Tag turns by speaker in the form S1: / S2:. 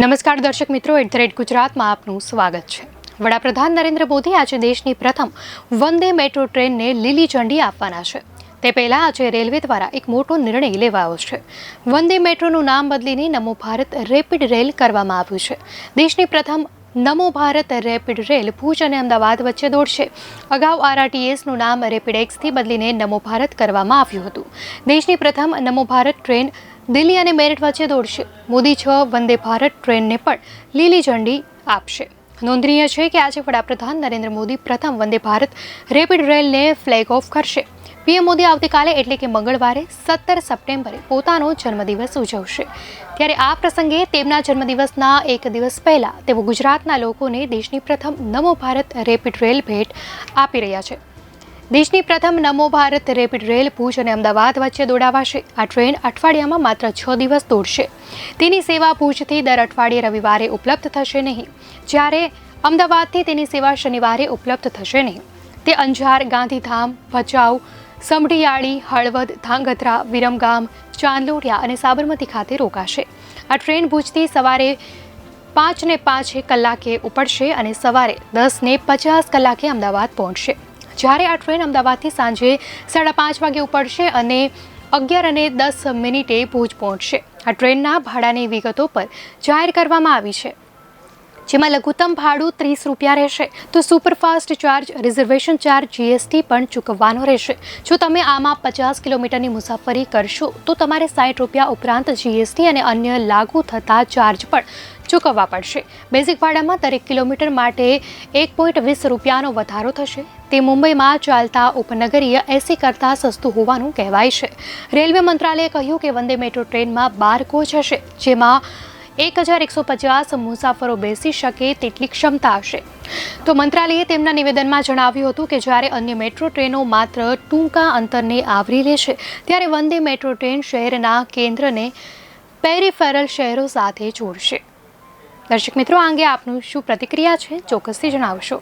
S1: નમસ્કાર દર્શક મિત્રો, @ગુજરાતમાં આપનું સ્વાગત છે। વડાપ્રધાન નરેન્દ્ર મોદી આજે દેશની પ્રથમ વંદે મેટ્રો ટ્રેનને લીલી ઝંડી આપવાના છે। તે પહેલા આજે રેલવે દ્વારા એક મોટો નિર્ણય લેવાયો છે। વંદે મેટ્રોનું નામ બદલીને નમો ભારત રેપિડ રેલ કરવામાં આવ્યું છે। દેશની પ્રથમ નમો ભારત રેપિડ રેલ ભુજ અને અમદાવાદ વચ્ચે દોડશે। અગાઉ RRTSનું નામ રેપિડ એક્સથી બદલીને નમો ભારત કરવામાં આવ્યું હતું। દેશની પ્રથમ નમો ભારત ટ્રેન દિલ્હી અને મેરઠ વચ્ચે દોડશે। મોદી 6 વંદે ભારત ટ્રેનને પણ લીલી ઝંડી આપશે। નોંધનીય છે કે આજે વડાપ્રધાન નરેન્દ્ર મોદી પ્રથમ Vande Bharat rapid રેલને flag of કરશે। પીએમ મોદી આવતીકાલે એટલે કે મંગળવારે 17 સપ્ટેમ્બરે પોતાનો જન્મદિવસ ઉજવશે। ત્યારે આ પ્રસંગે તેમના જન્મદિવસના એક દિવસ પહેલા તેઓ ગુજરાતના લોકોને દેશની પ્રથમ નમો ભારત રેપિડ રેલ ભેટ આપી રહ્યા છે। દેશની પ્રથમ નમો ભારત રેપિડ રેલ ભુજ અને અમદાવાદ વચ્ચે દોડાવાશે। આ ટ્રેન અઠવાડિયામાં માત્ર 6 દિવસ દોડશે। તેની સેવા ભુજથી દર અઠવાડિયે રવિવારે ઉપલબ્ધ થશે નહીં, જ્યારે અમદાવાદથી તેની સેવા શનિવારે ઉપલબ્ધ થશે નહીં। તે અંજાર, ગાંધીધામ, ભચાઉ, સમઢિયાળી, હળવદ, ધાંગધ્રા, વિરમગામ, ચાંદલોડિયા અને સાબરમતી ખાતે રોકાશે। આ ટ્રેન ભુજથી સવારે 5:05 કલાકે ઉપડશે અને સવારે 10:50 કલાકે અમદાવાદ પહોંચશે, જ્યારે આ ટ્રેન અમદાવાદથી સાંજે 5:30 વાગે ઉપડશે અને 11:10 ભુજ પહોંચશે। આ ટ્રેનના ભાડાની વિગતો પર જાહેર કરવામાં આવી છે, જેમાં લઘુત્તમ ભાડું 30 રૂપિયા રહેશે, તો superfast charge, reservation charge, GST પણ ચૂકવવાનો રહેશે। જો તમે આમાં 50 કિલોમીટરની મુસાફરી કરશો તો તમારે 60 રૂપિયા ઉપરાંત GST અને અન્ય લાગુ થતા ચાર્જ પણ ચૂકવવા પડશે। બેઝિક ભાડામાં દરેક કિલોમીટર માટે 1.20 રૂપિયાનો વધારો થશે। તે મુંબઈમાં ચાલતા ઉપનગરીય AC કરતાં સસ્તું હોવાનું કહેવાય છે। રેલવે મંત્રાલયે કહ્યું કે વંદે મેટ્રો ટ્રેનમાં 12 કોચ હશે, જેમાં 1150 મુસાફરો બેસી શકે તેટલી ક્ષમતા હશે। તો મંત્રાલયે તેમના નિવેદનમાં જણાવ્યું હતું કે જ્યારે અન્ય મેટ્રો ટ્રેનો માત્ર ટૂંકા અંતરને આવરી લે છે, ત્યારે વંદે મેટ્રો ટ્રેન શહેરના કેન્દ્રને પેરિફેરલ શહેરો સાથે જોડશે। દર્શક મિત્રો, આ અંગે આપનું શું પ્રતિક્રિયા છે, ચોક્કસથી જણાવશો।